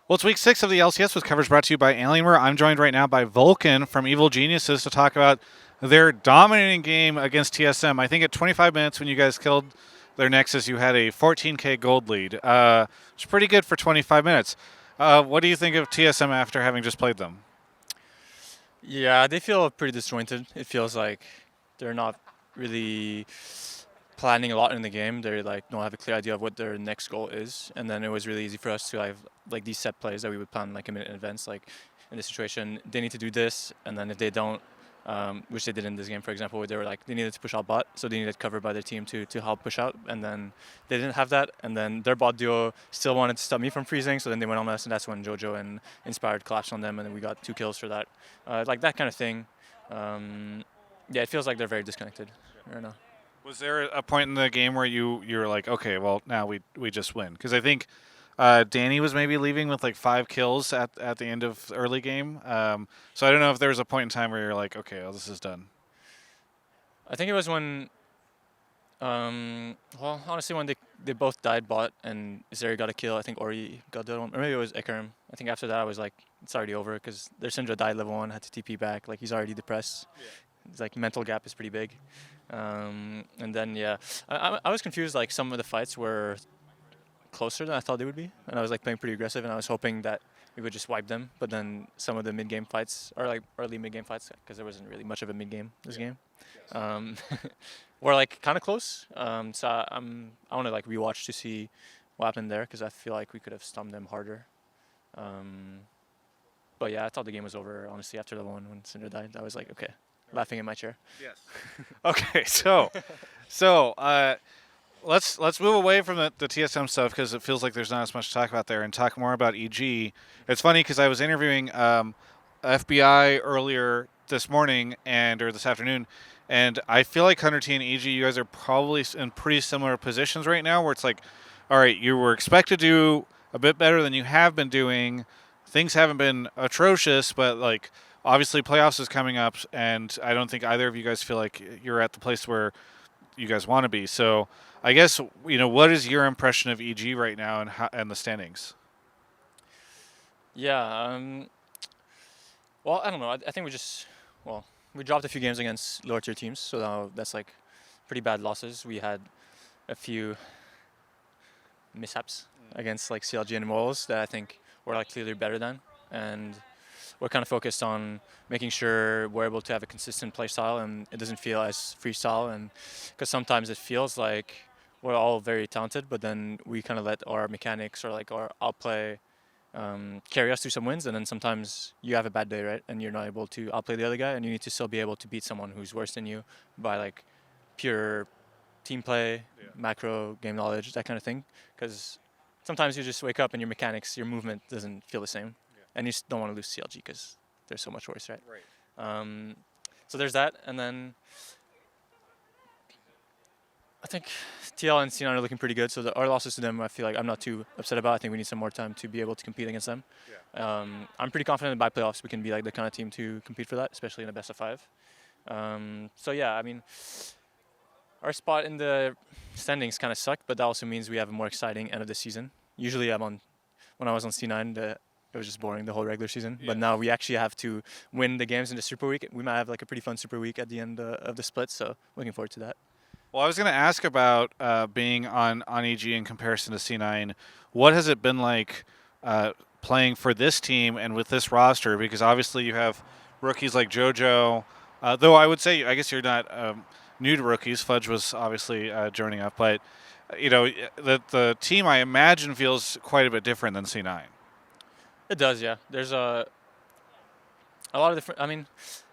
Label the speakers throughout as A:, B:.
A: Well, it's week 6 of the LCS with coverage brought to you by Alienware. I'm joined right now by Vulcan from Evil Geniuses to talk about their dominating game against TSM. I think at 25 minutes when you guys killed their Nexus, you had a 14K gold lead. It's pretty good for 25 minutes. What do you think of TSM after having just played them?
B: Yeah, they feel pretty disjointed. It feels like they're not really planning a lot in the game. They don't have a clear idea of what their next goal is, and then it was really easy for us to have like these set plays that we would plan like a minute in advance. Like in this situation, they need to do this, and then if they don't, which they did in this game, for example, where they were like they needed to push out bot, so they needed cover by their team to help push out, and then they didn't have that, and then their bot duo still wanted to stop me from freezing, so then they went on us, and that's when Jojo and Inspired collapsed on them, and then we got 2 kills for that, like that kind of thing. Yeah, it feels like they're very disconnected right now.
A: Was there a point in the game where you were like, okay, well now we just win? Because I think Danny was maybe leaving with like 5 kills at the end of the early game. So I don't know if there was a point in time where you're like, okay, well this is done.
B: I think it was when, well, honestly, when they both died bot and Zeri got a kill, I think Ori got the other one, or maybe it was Ekarim. I think after that I was like, it's already over because their Syndra died level 1, had to TP back, like he's already depressed. Yeah. It's like mental gap is pretty big. And then, yeah, I was confused, like some of the fights were closer than I thought they would be, and I was like playing pretty aggressive, and I was hoping that we would just wipe them, but then some of the mid-game fights, or like early mid-game fights, because there wasn't really much of a mid-game this game, were like kind of close. So I want to like rewatch to see what happened there, because I feel like we could have stumped them harder. But yeah, I thought the game was over, honestly, after level 1 when Cinder died. I was like, okay, laughing in my chair.
A: Yes. Okay, so let's move away from the TSM stuff because it feels like there's not as much to talk about there, and talk more about EG. It's funny because I was interviewing FBI earlier this morning or this afternoon, and I feel like Hunter T and EG, you guys are probably in pretty similar positions right now, where it's like, all right, you were expected to do a bit better than you have been doing. Things haven't been atrocious, but like obviously playoffs is coming up, and I don't think either of you guys feel like you're at the place where you guys want to be. So I guess, what is your impression of EG right now and the standings?
B: Yeah, well, I don't know. I think we dropped a few games against lower tier teams, so now that's like pretty bad losses. We had a few mishaps against like CLG and Immortals that I think we're like clearly better than, and we're kind of focused on making sure we're able to have a consistent play style and it doesn't feel as freestyle, and because sometimes it feels like we're all very talented, but then we kind of let our mechanics or like our outplay carry us to some wins, and then sometimes you have a bad day, right, and you're not able to outplay the other guy, and you need to still be able to beat someone who's worse than you by like pure team play, macro game knowledge, that kind of thing, because sometimes you just wake up and your mechanics, your movement doesn't feel the same, and you just don't want to lose CLG because they're so much worse, right? So there's that, and then I think TL and C9 are looking pretty good, so our losses to them, I feel like I'm not too upset about. I think we need some more time to be able to compete against them. I'm pretty confident that by playoffs we can be like the kind of team to compete for that, especially in a best of 5. So yeah, I mean, our spot in the standings kind of sucked, but that also means we have a more exciting end of the season. Usually when I was on C9, it was just boring the whole regular season, but now we actually have to win the games in the Super Week. We might have like a pretty fun Super Week at the end of the split, so looking forward to that.
A: Well, I was going to ask about being on EG in comparison to C9. What has it been like playing for this team and with this roster? Because obviously you have rookies like JoJo, though I would say, I guess you're not new to rookies. Fudge was obviously joining up, but the team, I imagine, feels quite a bit different than C9.
B: It does, yeah. There's a lot of different, I mean,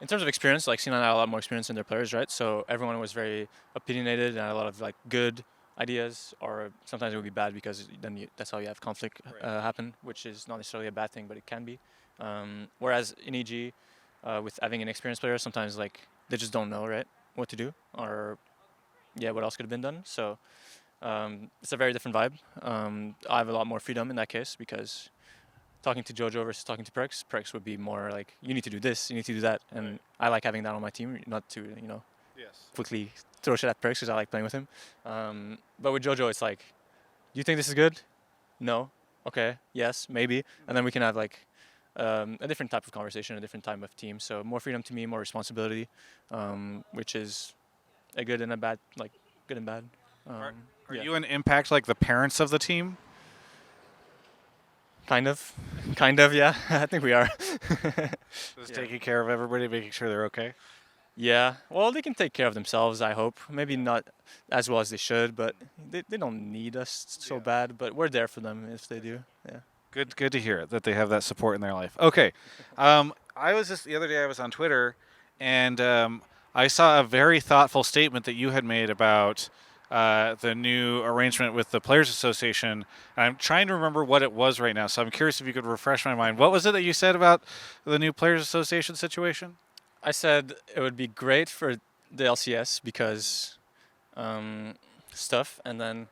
B: in terms of experience, like C9 had a lot more experience in their players, right? So everyone was very opinionated and had a lot of like good ideas, or sometimes it would be bad because then that's how you have conflict happen, which is not necessarily a bad thing, but it can be. Whereas in EG, with having an experienced player, sometimes like they just don't know, right, what to do, or yeah, what else could have been done. So it's a very different vibe. I have a lot more freedom in that case because talking to JoJo versus talking to Perks would be more like, you need to do this, you need to do that, and I like having that on my team, not to, quickly throw shit at Perks because I like playing with him. But with JoJo, it's like, do you think this is good? No. Okay, yes, maybe, and then we can have like a different type of conversation, a different type of team. So more freedom to me, more responsibility, which is a good and a bad, like good and bad.
A: Are, are
B: Yeah,
A: you an impact like the parents of the team?
B: kind of, kind of. Yeah, I think we are.
A: Just
B: Yeah.
A: taking care of everybody, making sure they're okay.
B: Yeah, well, they can take care of themselves, I hope. Maybe not as well as they should, but they don't need us so
A: Yeah.
B: bad. But we're there for them if they do. Yeah.
A: Good to hear that they have that support in their life. Okay, I was just the other day I was on Twitter, and I saw a very thoughtful statement that you had made about the new arrangement with the Players Association. And I'm trying to remember what it was right now, so I'm curious if you could refresh my mind. What was it that you said about the new Players Association situation?
B: I said it would be great for the LCS because um, stuff, and then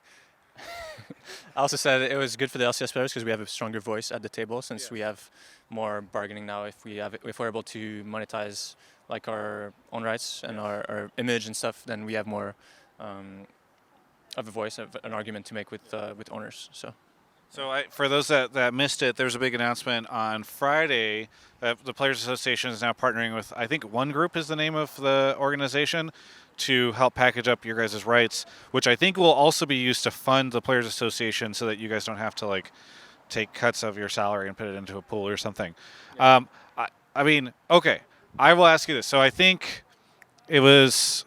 B: I also said it was good for the LCS players because we have a stronger voice at the table since
A: Yeah.
B: we have more bargaining now. If we're able to monetize like our own rights and our image and stuff, then we have more um, of a voice, of an argument to make with owners. So
A: So, for those that missed it, there's a big announcement on Friday that the Players Association is now partnering with, I think, One Group is the name of the organization, to help package up your guys' rights, which I think will also be used to fund the Players Association so that you guys don't have to like take cuts of your salary and put it into a pool or something.
B: Yeah.
A: I mean, okay, I will ask you this. So I think it was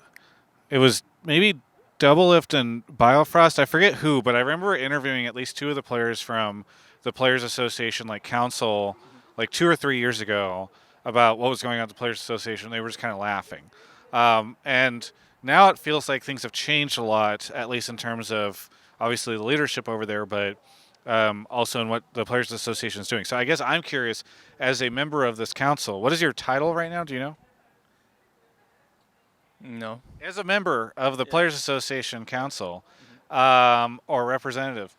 A: it was maybe Doublelift and Biofrost. I forget who, but I remember interviewing at least two of the players from the Players Association, like council, like 2 or 3 years ago, about what was going on at the Players Association. They were just kind of laughing, and now it feels like things have changed a lot, at least in terms of obviously the leadership over there, but also in what the Players Association is doing. So I guess I'm curious, as a member of this council, what is your title right now? Do you know?
B: no.
A: As a member of the
B: Yeah.
A: Players Association Council, or representative,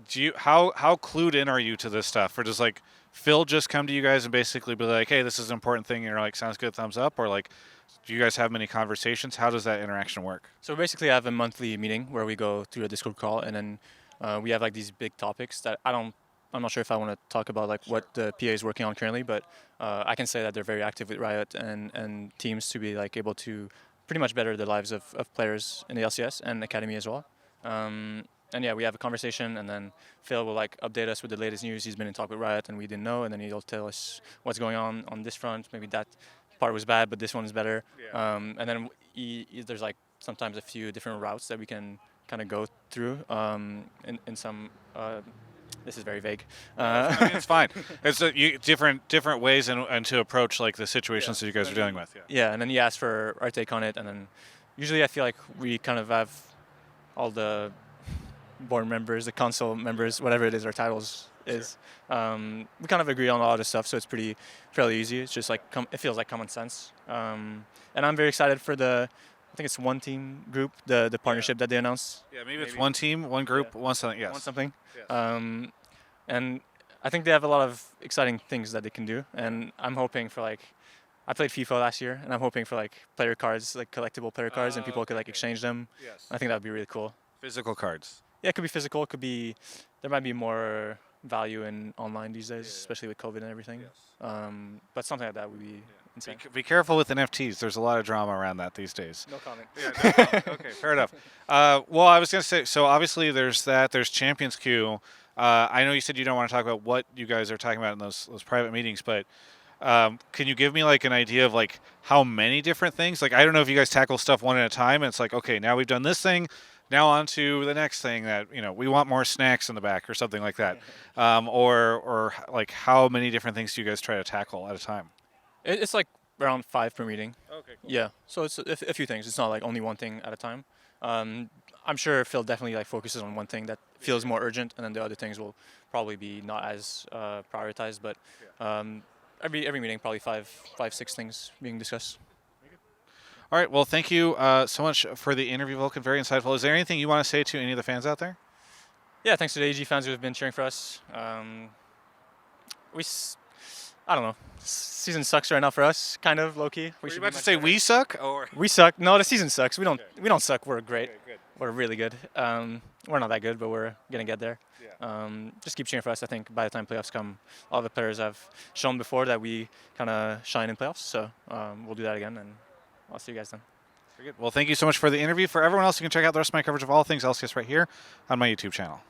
A: do you how clued in are you to this stuff? Or does like Phil just come to you guys and basically be like, "Hey, this is an important thing," and you're like, "Sounds good, thumbs up," or like, do you guys have many conversations? How does that interaction work?
B: So basically, I have a monthly meeting where we go through a Discord call, and then we have like these big topics that I'm not sure if I want to talk about like what the PA is working on currently, but I can say that they're very active with Riot and teams to be like able to pretty much better the lives of players in the LCS and academy as well. And yeah, we have a conversation, and then Phil will like update us with the latest news. He's been in talk with Riot, and we didn't know, and then he'll tell us what's going on this front. Maybe that part was bad, but this one is better.
A: Yeah.
B: And then there's like sometimes a few different routes that we can kind of go through in some. This is very vague.
A: I mean, it's fine. It's different ways and to approach like the situations that you guys are dealing with. Yeah.
B: Yeah, and then he asked for our take on it, and then usually I feel like we kind of have all the board members, the council members, whatever it is, our titles is. We kind of agree on a lot of stuff, so it's fairly easy. It's just like it feels like common sense. And I'm very excited for I think it's One Team group, the partnership that they announced.
A: Yeah, maybe it's one team, one group, one something. Yes.
B: Want something.
A: Yes.
B: And I think they have a lot of exciting things that they can do, and I'm hoping for like. I played FIFA last year, and I'm hoping for like player cards, like collectible player cards, and people could like exchange them.
A: Yes.
B: I think that would be really cool.
A: Physical cards.
B: Yeah, it could be physical. It could be. There might be more value in online these days, especially with COVID and everything.
A: Yes.
B: But something like that would be insane.
A: Be careful with NFTs. There's a lot of drama around that these days.
B: No comment.
A: Yeah, okay, fair enough. Well, I was going to say, so obviously there's that. There's Champions Queue. I know you said you don't want to talk about what you guys are talking about in those private meetings, but can you give me like an idea of like how many different things? Like I don't know if you guys tackle stuff one at a time. And it's like, okay, now we've done this thing. Now on to the next thing that we want more snacks in the back or something like that, or like how many different things do you guys try to tackle at a time?
B: It's like around 5 per meeting.
A: Okay, cool.
B: Yeah, so it's a few things. It's not like only one thing at a time. I'm sure Phil definitely like focuses on one thing that feels more urgent, and then the other things will probably be not as prioritized. But every meeting, probably five, 6 things being discussed.
A: All right. Well, thank you so much for the interview, Vulcan. Very insightful. Is there anything you want to say to any of the fans out there?
B: Yeah, thanks to the AG fans who have been cheering for us. I don't know. Season sucks right now for us, kind of low key.
A: Were you about to say we suck, or
B: We suck? No, the season sucks. We don't suck. We're great.
A: Okay, good.
B: we're really good. We're not that good, but we're gonna get there.
A: Yeah.
B: Just keep cheering for us. I think by the time playoffs come, all the players have shown before that we kind of shine in playoffs. So we'll do that again, and I'll see you guys then.
A: Very good. Well, thank you so much for the interview. For everyone else, you can check out the rest of my coverage of all things LCS right here on my YouTube channel.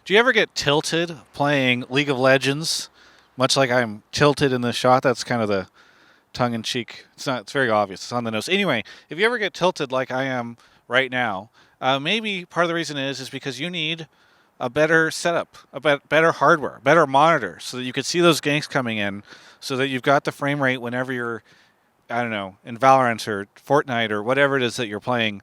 A: Do you ever get tilted playing League of Legends? Much like I'm tilted in this shot, that's kind of the tongue-in-cheek. It's not. It's very obvious. It's on the nose. Anyway, if you ever get tilted like I am right now, maybe part of the reason is because you need a better setup, better hardware, better monitor, so that you could see those ganks coming in, so that you've got the frame rate whenever you're, I don't know, in Valorant or Fortnite or whatever it is that you're playing.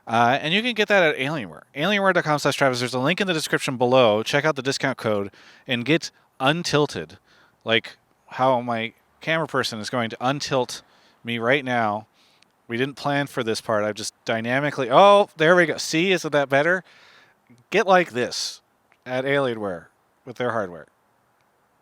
A: And you can get that at Alienware. Alienware.com/Travis. There's a link in the description below. Check out the discount code and get untilted, like how my camera person is going to untilt me right now. We didn't plan for this part. I've just dynamically. Oh, there we go. See, isn't that better? Get like this at Alienware with their hardware.